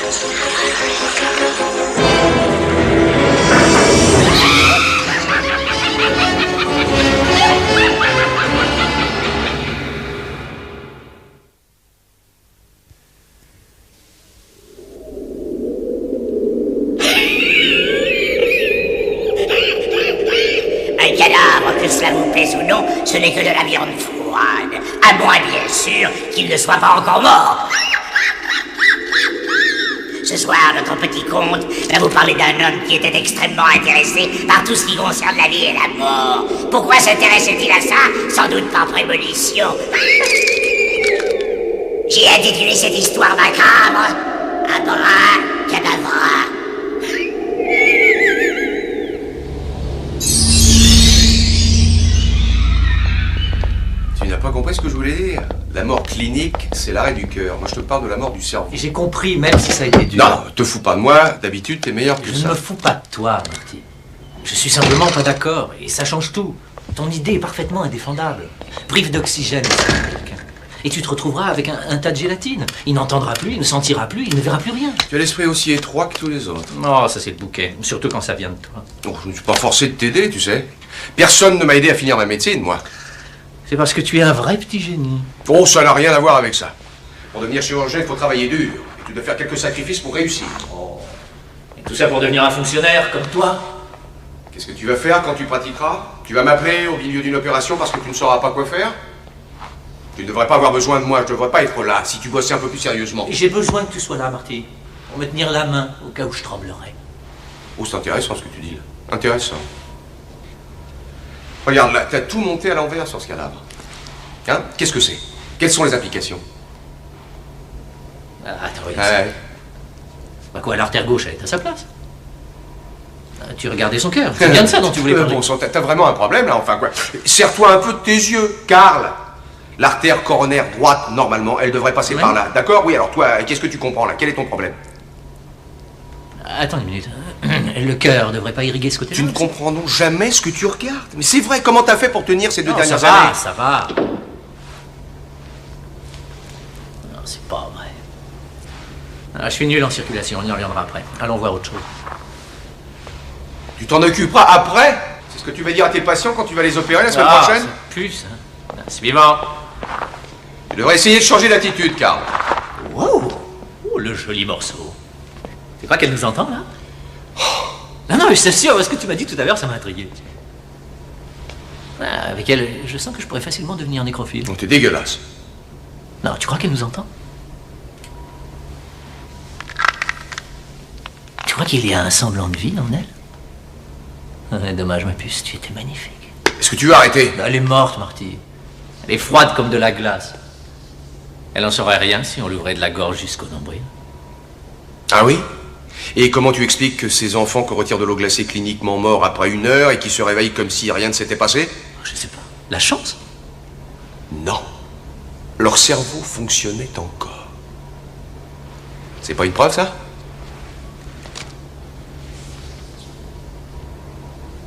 Un cadavre, que cela vous plaise ou non, ce n'est que de la viande froide. À moins, bien sûr, qu'il ne soit pas encore mort. Ce soir, notre petit conte va vous parler d'un homme qui était extrêmement intéressé par tout ce qui concerne la vie et la mort. Pourquoi s'intéressait-il à ça? Sans doute par prémonition. J'ai intitulé cette histoire macabre Abra Cadavra. Tu n'as pas compris ce que je voulais dire? La mort clinique, c'est l'arrêt du cœur. Moi, je te parle de la mort du cerveau. J'ai compris, même si ça a été dur. Non, te fous pas de moi. D'habitude, t'es meilleur que ça. Je ne me fous pas de toi, Marty. Je suis simplement pas d'accord, et ça change tout. Ton idée est parfaitement indéfendable. Prive d'oxygène quelqu'un. Et tu te retrouveras avec un tas de gélatine. Il n'entendra plus, il ne sentira plus, il ne verra plus rien. Tu as l'esprit aussi étroit que tous les autres. Oh, ça c'est le bouquet. Surtout quand ça vient de toi. Oh, je ne suis pas forcé de t'aider, tu sais. Personne ne m'a aidé à finir ma médecine, moi. C'est parce que tu es un vrai petit génie. Oh, ça n'a rien à voir avec ça. Pour devenir chirurgien, il faut travailler dur. Et tu dois faire quelques sacrifices pour réussir. Oh. Et tout ça pour devenir un fonctionnaire comme toi? Qu'est-ce que tu vas faire quand tu pratiqueras? Tu vas m'appeler au milieu d'une opération parce que tu ne sauras pas quoi faire? Tu ne devrais pas avoir besoin de moi, je ne devrais pas être là si tu bossais un peu plus sérieusement. J'ai besoin que tu sois là, Marty. Pour me tenir la main au cas où je tremblerais. Oh, c'est intéressant ce que tu dis là. Intéressant. Regarde, là, t'as tout monté à l'envers sur ce cadavre. Hein? Qu'est-ce que c'est? Quelles sont les applications? Attends, regarde. Bah quoi, l'artère gauche, elle est à sa place. Tu regardais son cœur. C'est bien de ça dont tu voulais parler. Bon sang, t'as vraiment un problème là, enfin quoi. Serre-toi un peu de tes yeux, Karl. L'artère coronaire droite, normalement, elle devrait passer par là. D'accord? Oui, alors toi, qu'est-ce que tu comprends là? Quel est ton problème? Attends une minute. Le cœur devrait pas irriguer ce côté-là. Tu ne comprends donc jamais ce que tu regardes. Mais c'est vrai, comment t'as fait pour tenir ces deux dernières ça années? va, ça va. Non, c'est pas vrai. Ah, je suis nul en circulation, on y reviendra après. Allons voir autre chose. Tu t'en occuperas après? C'est ce que tu vas dire à tes patients quand tu vas les opérer la semaine prochaine? C'est plus, hein. Suivant. Tu devrais essayer de changer d'attitude, Karl. Wow! Oh, le joli morceau. Tu crois qu'elle nous entend, là? Non, non, mais c'est sûr, ce que tu m'as dit tout à l'heure, ça m'a intrigué. Ah, avec elle, je sens que je pourrais facilement devenir nécrophile. Oh, t'es dégueulasse. Non, tu crois qu'elle nous entend? Tu crois qu'il y a un semblant de vie en elle? Ouais, dommage, ma puce, tu étais magnifique. Est-ce que tu veux arrêter? Elle est morte, Marty. Elle est froide comme de la glace. Elle n'en saurait rien si on l'ouvrait de la gorge jusqu'au nombril. Ah oui? Et comment tu expliques que ces enfants qu'on retire de l'eau glacée cliniquement morts après 1 heure et qui se réveillent comme si rien ne s'était passé? Je sais pas. La chance? Non. Leur cerveau fonctionnait encore. C'est pas une preuve, ça?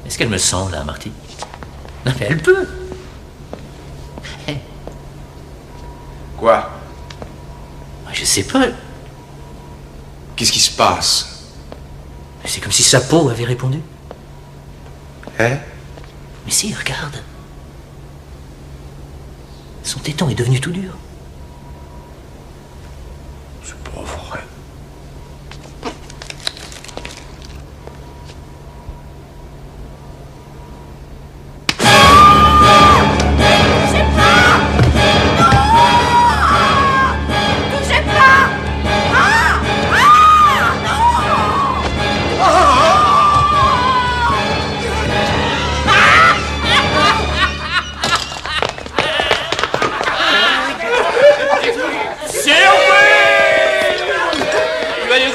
Est-ce qu'elle me sent, là, Marty? Non, mais elle peut. Quoi? Je sais pas. Qu'est-ce qui se passe? C'est comme si sa peau avait répondu. Hein? Mais si, regarde. Son téton est devenu tout dur. C'est pas vrai.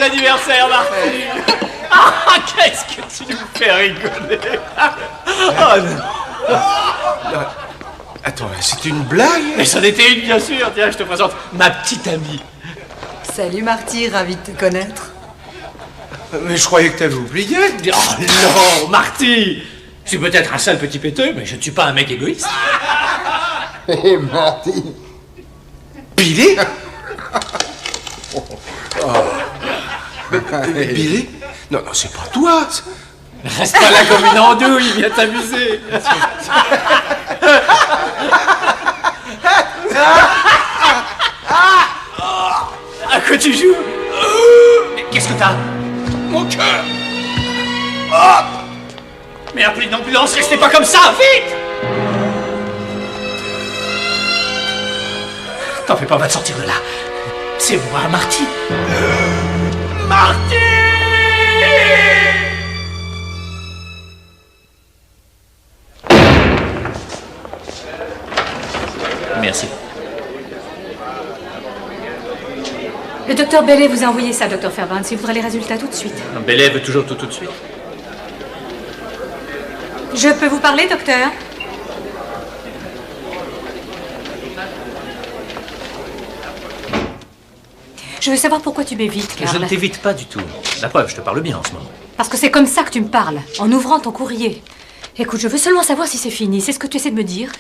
Anniversaire, Marty. Ah, qu'est-ce que tu nous fais rigoler. Oh non. Attends, c'est une blague? Mais c'en était une, bien sûr. Tiens, je te présente ma petite amie. Salut Marty, ravi de te connaître. Mais je croyais que t'avais oublié. Oh non, Marty. Je suis peut-être un sale petit péteux, mais je ne suis pas un mec égoïste. Hé, Marty. Billy? Billy? Non, non, c'est pas toi. Reste pas là comme une andouille, viens t'amuser. À quoi tu joues? Mais qu'est-ce que t'as? Mon cœur. Mais appelez une ambulance, restez pas comme ça, vite! T'en fais pas, on va te sortir de là. C'est moi, Marty. Marty! Merci. Le docteur Bellet vous a envoyé ça, docteur Fairbairn. Il voudrait les résultats tout de suite. Bellet veut toujours tout de suite. Je peux vous parler, docteur? Je veux savoir pourquoi tu m'évites, Carl. Je ne t'évite pas du tout. La preuve, je te parle bien en ce moment. Parce que c'est comme ça que tu me parles, en ouvrant ton courrier. Écoute, je veux seulement savoir si c'est fini. C'est ce que tu essaies de me dire?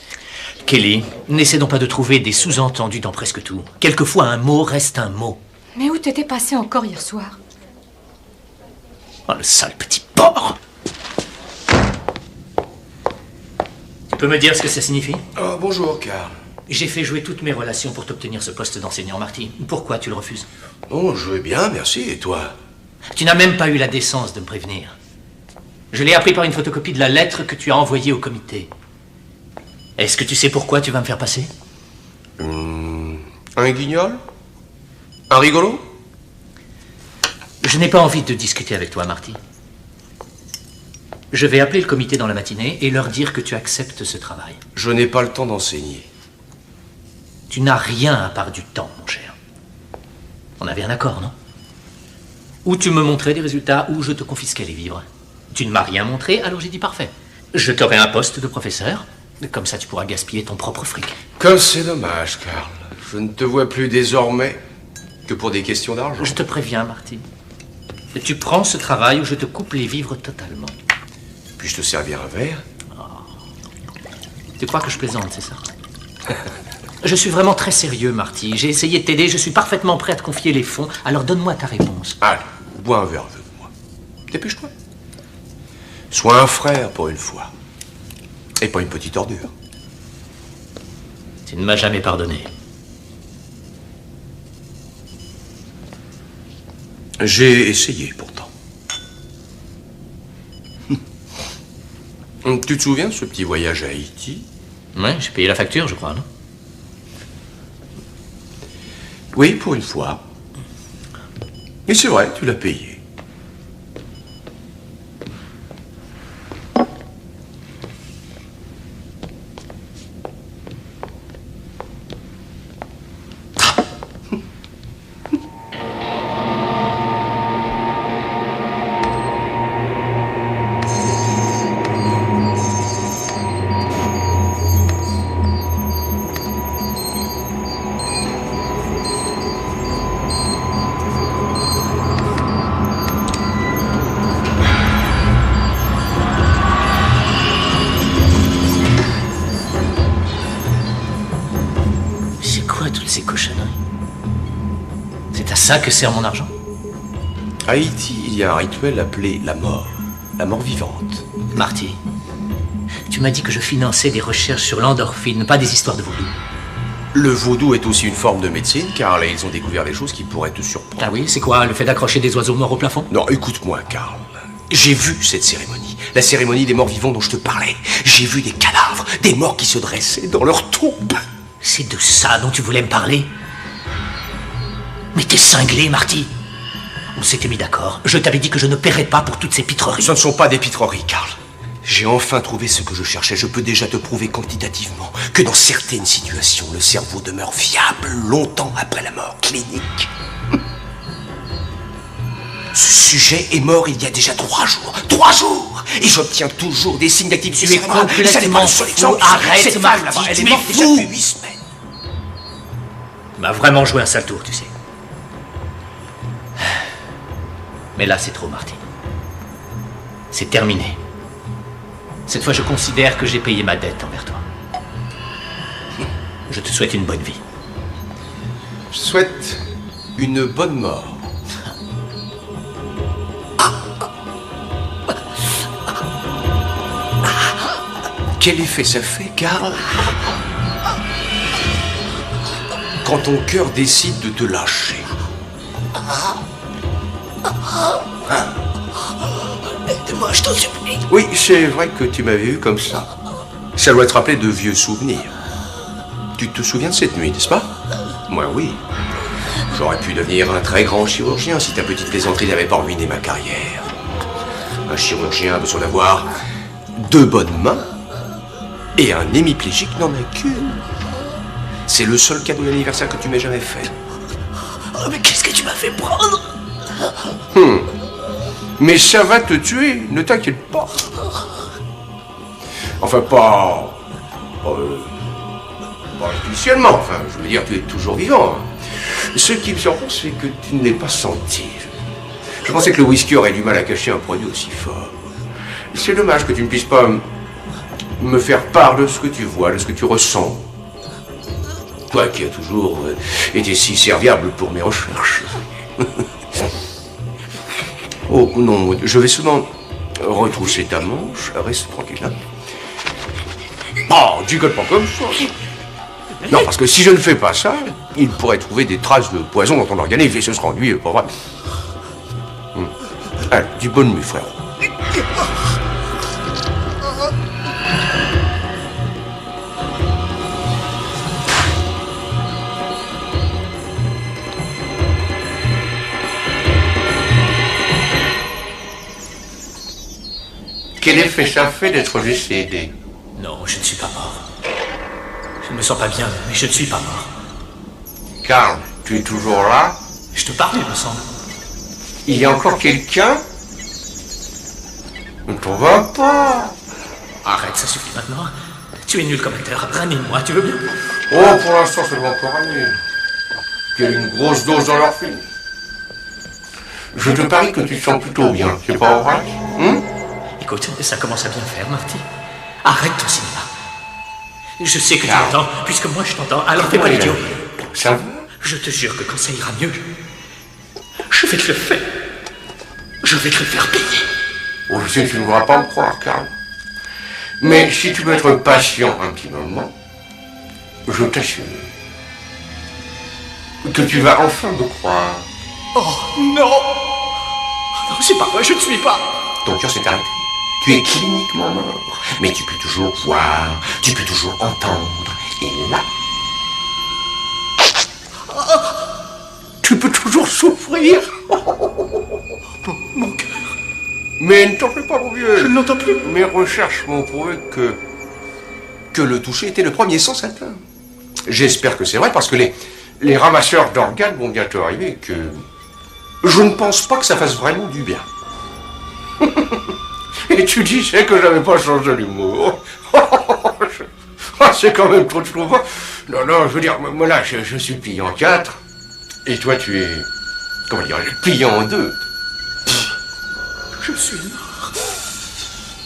Kelly, n'essaie donc pas de trouver des sous-entendus dans presque tout. Quelquefois, un mot reste un mot. Mais où t'étais passé encore hier soir? Oh, le sale petit porc! Tu peux me dire ce que ça signifie? Oh, bonjour, Carl. J'ai fait jouer toutes mes relations pour t'obtenir ce poste d'enseignant, Marty. Pourquoi tu le refuses? Oh, je vais bien, merci. Et toi? Tu n'as même pas eu la décence de me prévenir. Je l'ai appris par une photocopie de la lettre que tu as envoyée au comité. Est-ce que tu sais pourquoi tu vas me faire passer? Un guignol? Un rigolo? Je n'ai pas envie de discuter avec toi, Marty. Je vais appeler le comité dans la matinée et leur dire que tu acceptes ce travail. Je n'ai pas le temps d'enseigner. Tu n'as rien à part du temps, mon cher. On avait un accord, non? Ou tu me montrais des résultats, ou je te confisquais les vivres. Tu ne m'as rien montré, alors j'ai dit parfait. Je t'aurai un poste de professeur. Comme ça, tu pourras gaspiller ton propre fric. Comme c'est dommage, Carl. Je ne te vois plus désormais que pour des questions d'argent. Je te préviens, Marty. Tu prends ce travail ou je te coupe les vivres totalement. Puis-je te servir un verre? Tu crois que je plaisante, c'est ça? Je suis vraiment très sérieux, Marty. J'ai essayé de t'aider, je suis parfaitement prêt à te confier les fonds. Alors donne-moi ta réponse. Allez, bois un verre avec moi. Dépêche-toi. Sois un frère pour une fois. Et pas une petite ordure. Tu ne m'as jamais pardonné. J'ai essayé pourtant. Tu te souviens de ce petit voyage à Haïti? Ouais, j'ai payé la facture, je crois, non? Oui, pour une fois. Et c'est vrai, tu l'as payé. Ces cochonneries. C'est à ça que sert mon argent? À Haïti, il y a un rituel appelé la mort vivante. Marty, tu m'as dit que je finançais des recherches sur l'endorphine, pas des histoires de vaudou. Le vaudou est aussi une forme de médecine, car là, ils ont découvert des choses qui pourraient te surprendre. Ah oui, c'est quoi, le fait d'accrocher des oiseaux morts au plafond? Non, écoute-moi, Carl. J'ai vu cette cérémonie, la cérémonie des morts vivants dont je te parlais. J'ai vu des cadavres, des morts qui se dressaient dans leur tombe. C'est de ça dont tu voulais me parler? Mais t'es cinglé, Marty. On s'était mis d'accord. Je t'avais dit que je ne paierais pas pour toutes ces pitreries. Ce ne sont pas des pitreries, Carl. J'ai enfin trouvé ce que je cherchais. Je peux déjà te prouver quantitativement que dans certaines situations, le cerveau demeure viable longtemps après la mort clinique. Ce sujet est mort il y a déjà 3 jours. 3 jours! Et j'obtiens toujours des signes d'activité cérébrale. Tu es complètement fou. Arrête, cette Marty, femme là-bas, elle est tu es morte déjà fou. depuis 8 semaines. Tu m'as vraiment joué un sale tour, tu sais. Mais là, c'est trop, Marty. C'est terminé. Cette fois, je considère que j'ai payé ma dette envers toi. Je te souhaite une bonne vie. Je souhaite une bonne mort. Quel effet ça fait, Karl, quand ton cœur décide de te lâcher? Aide-moi, je t'en supplie. Oui, c'est vrai que tu m'avais eu comme ça. Ça doit te rappeler de vieux souvenirs. Tu te souviens de cette nuit, n'est-ce pas? Moi, oui. J'aurais pu devenir un très grand chirurgien si ta petite plaisanterie n'avait pas ruiné ma carrière. Un chirurgien a besoin d'avoir 2 bonnes mains et un hémiplégique n'en a qu'une. C'est le seul cadeau d'anniversaire que tu m'aies jamais fait. Oh, mais qu'est-ce que tu m'as fait prendre? Mais ça va te tuer, ne t'inquiète pas. Enfin, pas officiellement, enfin, je veux dire, tu es toujours vivant. Ce qui me surprend, c'est que tu ne l'aies pas senti. Je pensais que le whisky aurait du mal à cacher un produit aussi fort. C'est dommage que tu ne puisses pas me faire part de ce que tu vois, de ce que tu ressens. Toi qui as toujours été si serviable pour mes recherches. Oh non, je vais seulement retrousser ta manche. Reste tranquille, hein. Oh, tu gueules pas comme ça. Non, parce que si je ne fais pas ça, il pourrait trouver des traces de poison dans ton organisme et ce sera ennuyeux, pas vrai? Allez, dis bonne nuit, frère. Quel effet ça fait d'être décédé? Non, je ne suis pas mort. Je ne me sens pas bien, mais je ne suis pas mort. Karl, tu es toujours là? Je te parle, il me semble. Il y a encore quelqu'un? Ne t'en vas pas. Arrête, ça suffit maintenant. Tu es nul comme acteur. Ranime-moi, tu veux bien? Oh, pour l'instant, ça doit encore aller. Tu as une grosse dose dans leur film. Je te parie que tu te sens plutôt bien, c'est pas vrai? Écoute, ça commence à bien faire, Marty. Arrête ton cinéma. Je sais que tu m'entends, puisque moi je t'entends, alors fais pas l'idiot. Ça va? Je te jure que quand ça ira mieux, je vais te le faire. Je vais te le faire payer. Oh, je sais que tu ne voudras pas me croire, Karl. Mais si tu veux être patient un petit moment, je t'assure que tu vas enfin me croire. Oh non! Non, c'est pas vrai, je ne suis pas. Ton cœur s'est arrêté. Tu es cliniquement mort. Mais tu peux toujours voir, tu peux toujours entendre. Et là, tu peux toujours souffrir. Mon cœur. Mais ne t'en fais pas, mon vieux. Je ne l'entends plus. Mes recherches m'ont prouvé que le toucher était le premier sens atteint. J'espère que c'est vrai parce que les ramasseurs d'organes vont bientôt arriver et que je ne pense pas que ça fasse vraiment du bien. Et tu disais que j'avais pas changé d'humour. C'est quand même trop trouvant. Non, non, je veux dire, moi là, je suis plié en 4. Et toi, tu es, comment dire, plié en 2. Je suis mort.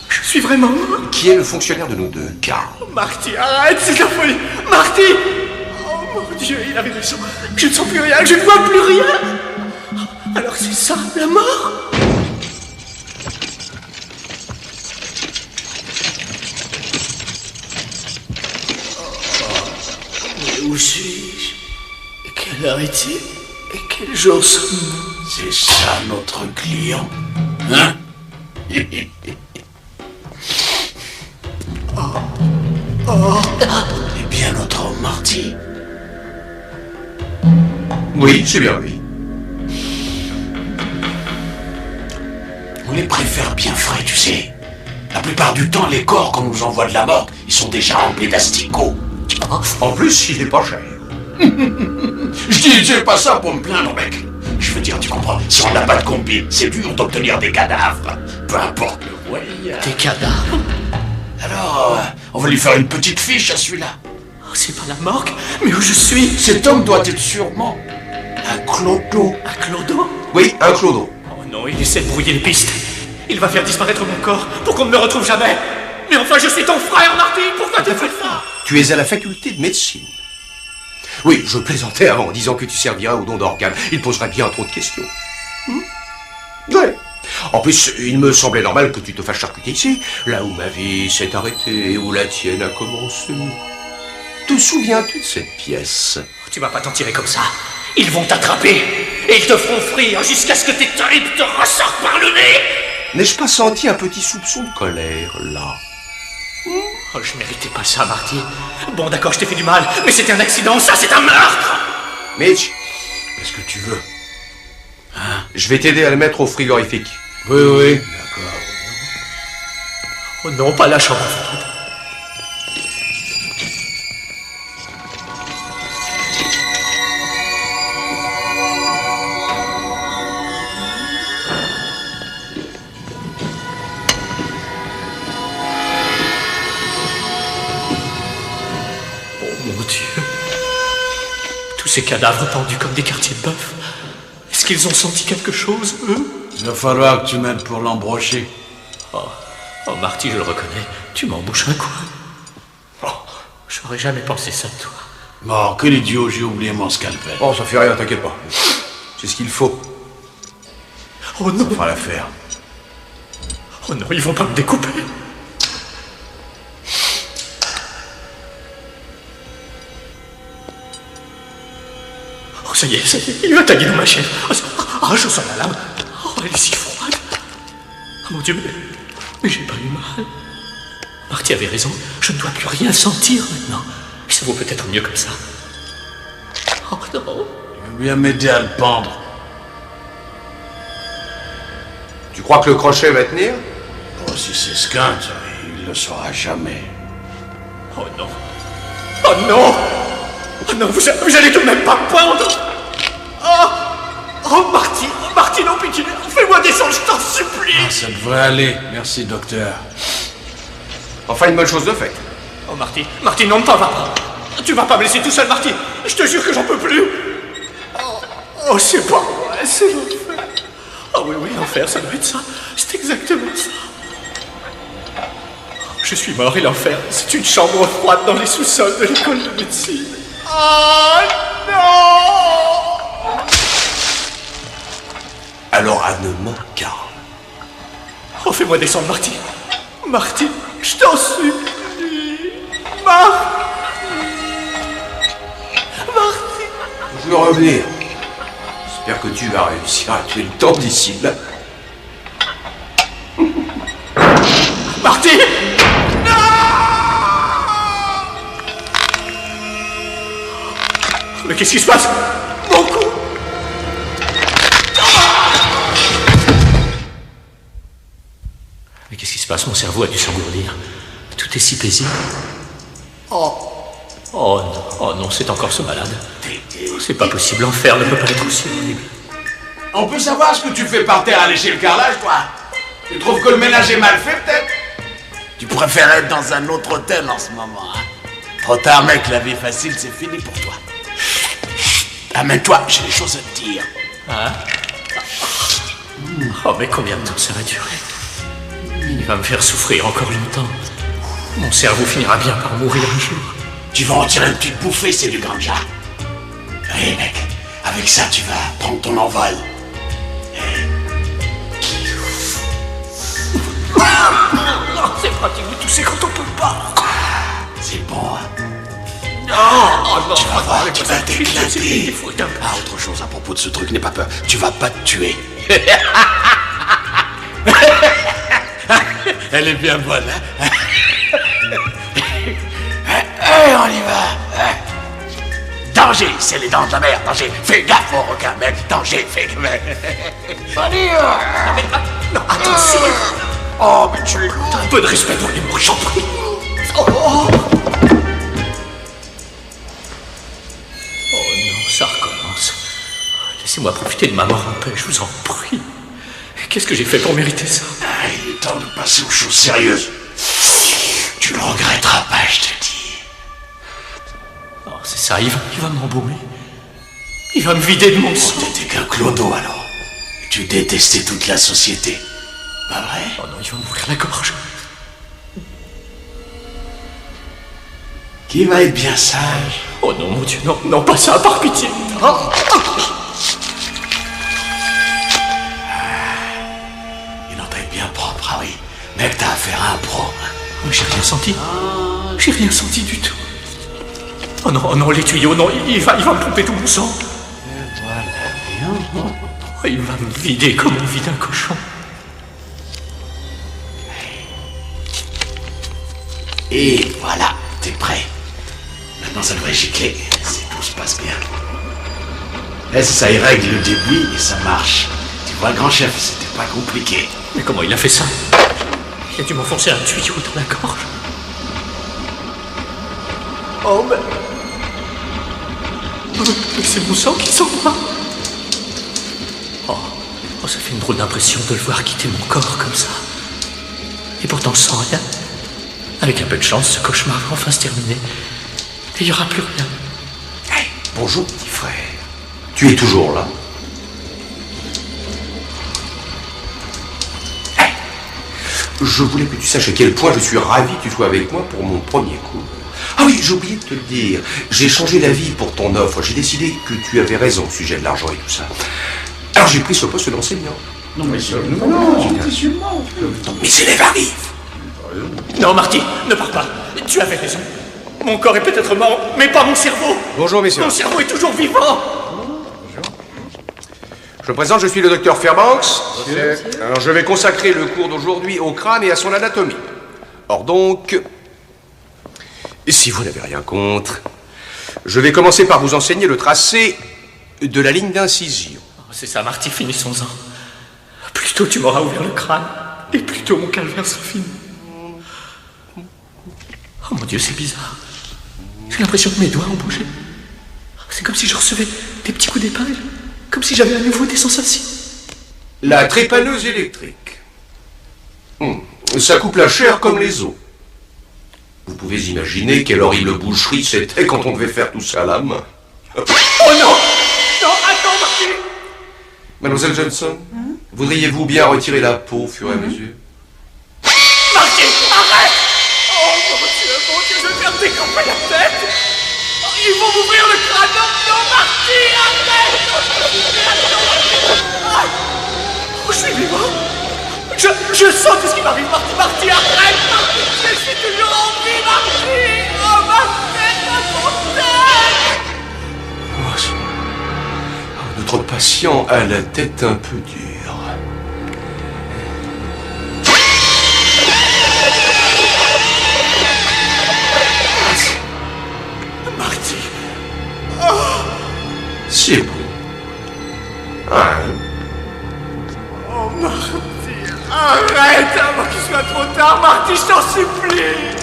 Je suis vraiment mort. Qui est le fonctionnaire de nous deux, Karl? Marty, arrête, c'est de la folie. Marty! Oh mon Dieu, il avait raison. Je ne sens plus rien, je ne vois plus rien. Alors c'est ça, la mort? Où suis-je? Quelle heure est-il? Et quel jour sommes-nous? C'est ça notre client, hein? Eh bien, notre homme Marty. Oui, c'est bien lui. On les préfère bien frais, tu sais. La plupart du temps, les corps qu'on nous envoie de la mort, ils sont déjà remplis d'asticots. En plus, il est pas cher. Je disais pas ça pour me plaindre, mec. Je veux dire, tu comprends, si on n'a pas de combi, c'est dur d'obtenir des cadavres. Peu importe le moyen. Des cadavres? Alors, on va lui faire une petite fiche à celui-là. Oh, c'est pas la morgue? Mais où je suis? Cet homme doit être sûrement un clodo. Un clodo? Oui, un clodo. Oh non, il essaie de brouiller les pistes. Il va faire disparaître mon corps pour qu'on ne me retrouve jamais. Mais enfin, je suis ton frère, Marty. Pourquoi tu fais ça? Tu es à la faculté de médecine. Oui, je plaisantais avant en disant que tu serviras au don d'organes. Il poserait bien trop de questions. Ouais. En plus, il me semblait normal que tu te fasses charcuter ici, là où ma vie s'est arrêtée et où la tienne a commencé. Te souviens-tu de cette pièce? Tu vas pas t'en tirer comme ça. Ils vont t'attraper et ils te feront frire jusqu'à ce que tes tripes te ressortent par le nez. N'ai-je pas senti un petit soupçon de colère, là? Oh, je méritais pas ça, Marty. Bon, d'accord, je t'ai fait du mal, mais c'était un accident, ça, c'est un meurtre. Mitch, Qu'est-ce que tu veux? je vais t'aider à le mettre au frigorifique. Oui, oui. D'accord. Oh non, pas la chambre froide. Oh mon Dieu. Tous ces cadavres pendus comme des quartiers de bœuf. Est-ce qu'ils ont senti quelque chose, eux? Il va falloir que tu m'aides pour l'embrocher. Oh, Marty, je le reconnais. Tu m'embouches un coin. Oh, j'aurais jamais pensé ça de toi. Bon, quel idiot, j'ai oublié mon scalpel. Oh, ça fait rien, t'inquiète pas. C'est ce qu'il faut. Oh non. Ça fera l'affaire. Oh non, ils vont pas me découper. Oh, ça y est, il va taguer dans ma chaîne. Oh, je sens la lame. Oh, elle est si froide. Oh mon Dieu, mais j'ai pas eu mal. Marty avait raison, je ne dois plus rien sentir maintenant. Et ça vaut peut-être mieux comme ça. Oh non. Tu veux bien m'aider à le pendre? Tu crois que le crochet va tenir? Oh, si c'est Skunk, il le saura jamais. Oh non. Oh non. Oh non, vous allez tout de même pas me pendre. Oh Marty, non, pitié. Fais-moi descendre, je t'en supplie. Ah, ça devrait aller. Merci, docteur. Enfin, une bonne chose de faite. Oh Marty, non, ne t'en va pas. Tu vas pas me laisser tout seul, Marty. Je te jure que j'en peux plus. Oh, c'est pas vrai, c'est l'enfer. Oh oui, l'enfer, ça doit être ça. C'est exactement ça. Je suis mort et l'enfer, c'est une chambre froide dans les sous-sols de l'école de médecine. Oh non! Alors, à ne manquer qu'à. Oh, fais-moi descendre, Marty. Marty, je t'en supplie. Marty. Je vais revenir. J'espère que tu vas réussir à tuer le temps d'ici là. Marty! Non! Mais qu'est-ce qui se passe? Mon cou! Mais qu'est-ce qui se passe? Mon cerveau a dû s'engourdir. Tout est si paisible. Oh non, c'est encore ce malade. C'est pas possible, l'enfer ne peut pas être aussi horrible. On peut savoir ce que tu fais par terre à lécher le carrelage, toi? Tu trouves que le ménage est mal fait, peut-être? Tu préfères être dans un autre hôtel en ce moment, hein? Trop tard, mec, la vie facile, c'est fini pour toi. Amène-toi, j'ai des choses à te dire. Hein? Oh, mais combien de temps ça va durer? Il va me faire souffrir encore longtemps. Mon cerveau finira bien par mourir un jour. Tu vas en tirer une petite bouffée, c'est du ganja. Hé, mec, avec ça, tu vas prendre ton envol. C'est pratique de tousser quand on peut pas. C'est bon, hein? Non, Tu vas voir, tu vas c'est t'éclater. des fautes. Ah, autre chose à propos de ce truc, n'aie pas peur. Tu vas pas te tuer. Elle est bien bonne, hein? On y va. Danger, c'est les dents de la mer. Danger, fais gaffe au requin, mec. Danger, fais gaffe. Allez, Non, attention. oh, mais tu es lourd. Un peu de respect pour les mots, j'en prie. Oh non, ça recommence. Laissez-moi profiter de ma mort en paix, je vous en prie. Qu'est-ce que j'ai fait pour mériter ça? Ah, il est temps de passer aux choses sérieuses. Tu le regretteras pas, je te dis. Oh, c'est ça, il va m'embaumer. Il va me vider de mon sang. T'étais qu'un clodo, alors. Tu détestais toute la société. Pas vrai? Oh non, il va m'ouvrir la gorge. Qui va être bien sage? Oh non, mon Dieu, non, non, pas ça, par pitié. Oh. Mec, t'as affaire à un pro. Mais j'ai rien senti. J'ai rien senti du tout. Oh non, les tuyaux, non, il va me pomper tout mon sang. Oh, il va me vider comme on vide un cochon. Et voilà, t'es prêt. Maintenant, ça devrait gicler, si tout se passe bien. Ça y règle le débit et ça marche. Tu vois, grand chef, c'était pas compliqué. Mais comment il a fait ça? Il a dû m'enfoncer un tuyau dans la gorge. Oh, mais c'est mon sang qui s'en va. Oh, ça fait une drôle d'impression de le voir quitter mon corps comme ça. Et pourtant sans rien. Avec un peu de chance, ce cauchemar va enfin se terminer. Et il n'y aura plus rien. Hey, bonjour, petit frère. Tu es toujours là? Hey, je voulais que tu saches à quel point je suis ravi que tu sois avec moi pour mon premier coup. Ah oui, j'ai oublié de te le dire. J'ai changé d'avis pour ton offre. J'ai décidé que tu avais raison au sujet de l'argent et tout ça. Alors j'ai pris ce poste d'enseignant. Non, mais Mais élèves arrivent. Non, Marty, ne pars pas. Tu avais raison. Mon corps est peut-être mort, mais pas mon cerveau. Bonjour, messieurs. Mon cerveau est toujours vivant. Je me présente, je suis le docteur Fairbanks. Alors je vais consacrer le cours d'aujourd'hui au crâne et à son anatomie. Or donc, si vous n'avez rien contre, je vais commencer par vous enseigner le tracé de la ligne d'incision. C'est ça, Marty, finissons-en. Plus tôt tu m'auras ouvert le crâne, et plus tôt mon calvaire sera fini. Oh mon Dieu, c'est bizarre. J'ai l'impression que mes doigts ont bougé. C'est comme si je recevais des petits coups d'épingle. Comme si j'avais à nouveau des sensations. La trépaneuse électrique. Ça coupe la chair comme les os. Vous pouvez imaginer quelle horrible boucherie c'était quand on devait faire tout ça à la main. Oh non! Non, attends, Marty! Mademoiselle Johnson, voudriez-vous bien retirer la peau au fur et à mesure? Marty, arrête! Oh mon Dieu, je vais faire découper la tête! Oh, ils vont m'ouvrir le crâne! Non, Marty, arrête! Oh, je suis vivant! Je sens tout ce qui m'arrive, Marty, arrête! Marty, je suis toujours en vie, Marty! Oh, ma tête, mon tête! Notre patient a la tête un peu dure. Marty! C'est bon. Hein? Oh, Marty! Arrête avant qu'il soit trop tard, Marty, je t'en supplie!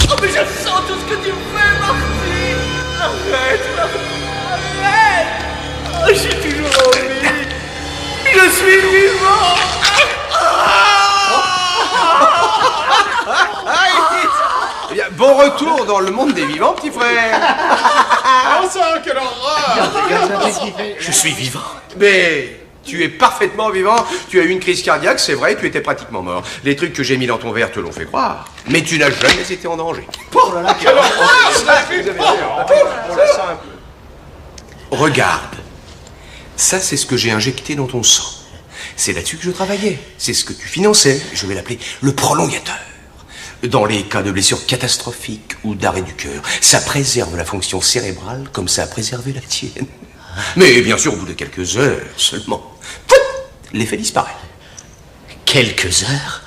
Oh, mais je sens tout ce que tu fais, Marty! Arrête, Marty! Arrête! Oh, je suis toujours en vie! Je suis vivant! Eh bien, bon retour dans le monde des vivants, petit frère. Oh ça, quelle horreur! Je suis vivant! Mais tu es parfaitement vivant. Tu as eu une crise cardiaque, c'est vrai, tu étais pratiquement mort. Les trucs que j'ai mis dans ton verre te l'ont fait croire. Mais tu n'as jamais été en danger. Regarde. Ça, c'est ce que j'ai injecté dans ton sang. C'est là-dessus que je travaillais. C'est ce que tu finançais. Je vais l'appeler le prolongateur. Dans les cas de blessures catastrophiques ou d'arrêt du cœur, ça préserve la fonction cérébrale comme ça a préservé la tienne. Mais bien sûr, au bout de quelques heures seulement, l'effet disparaît. Quelques heures?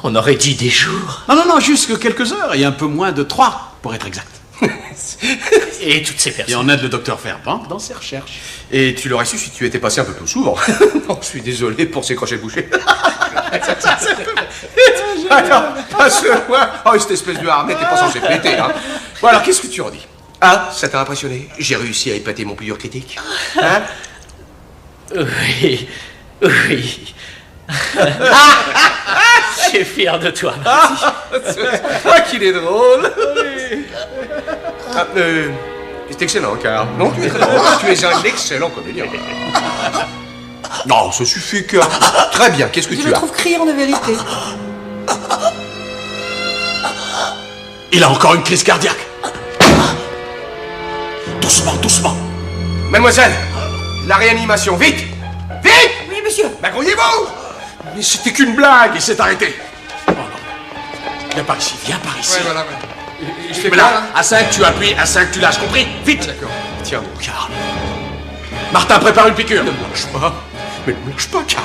On aurait dit des jours. Non, juste que quelques heures, et un peu moins de 3, pour être exact. Et toutes ces personnes. Et on aide le docteur Fairbanks dans ses recherches. Et tu l'aurais su si tu étais passé un peu plus souvent. Non, je suis désolé pour ces crochets bouchés. Attends, passe-moi. Oh, cette espèce de harnais, t'es pas censé péter, hein. Bon, alors, qu'est-ce que tu en dis? Ah, ça t'a impressionné? J'ai réussi à épater mon plus dur critique. Hein? Oui. Je suis fier de toi, Marty. Ah, qu'il est drôle. Ah, c'est excellent, car. Non, tu es très drôle. Tu es un excellent comédien. Non, ça suffit, car. Très bien, qu'est-ce que Je tu le as? trouve criant de vérité. Il a encore une crise cardiaque. Doucement. Mademoiselle, la réanimation, vite! Vite! Oui, monsieur. Grouillez-vous! Mais c'était qu'une blague, il s'est arrêté. Oh non. Viens par ici, viens par ici. Ouais, voilà, ouais. Et je fais Mais quoi, là, à 5, tu appuies, à 5, tu lâches, compris? Vite. Ah, d'accord. Tiens. Karl. Martin, prépare une piqûre. Ne me lâche pas. Mais ne me lâche pas, Karl.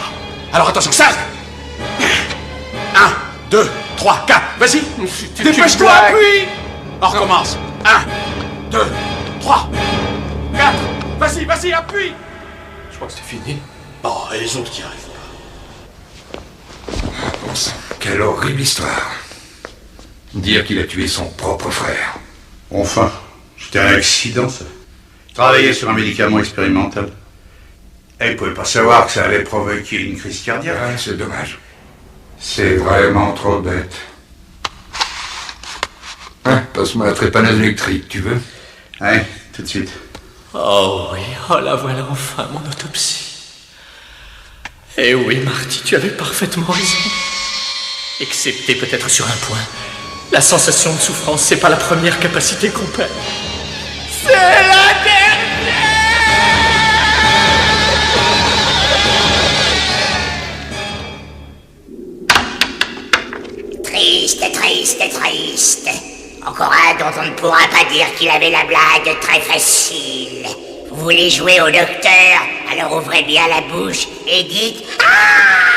Alors attention, 5. 1, 2, 3, 4. Vas-y. Dépêche-toi, appuie. On recommence. 1, 2, 3, 4. Vas-y, vas-y, appuie. Je crois que c'est fini. Bon, et les autres qui arrivent. Bon sang, quelle horrible histoire. Dire qu'il a tué son propre frère. Enfin, c'était un accident, ça. Travailler sur un médicament expérimental. Et il ne pouvait pas savoir que ça allait provoquer une crise cardiaque. Ah, c'est dommage. C'est vraiment trop bête. Hein, passe-moi la trépaneuse électrique, tu veux? Ouais, tout de suite. Oh oui, oh la voilà enfin mon autopsie. Eh oui, Marty, tu avais parfaitement raison. Excepté peut-être sur un point. La sensation de souffrance, c'est pas la première capacité qu'on perd. C'est la dernière! Triste, triste, triste. Encore un dont on ne pourra pas dire qu'il avait la blague très facile. Vous voulez jouer au docteur? Alors ouvrez bien la bouche et dites « Ah !»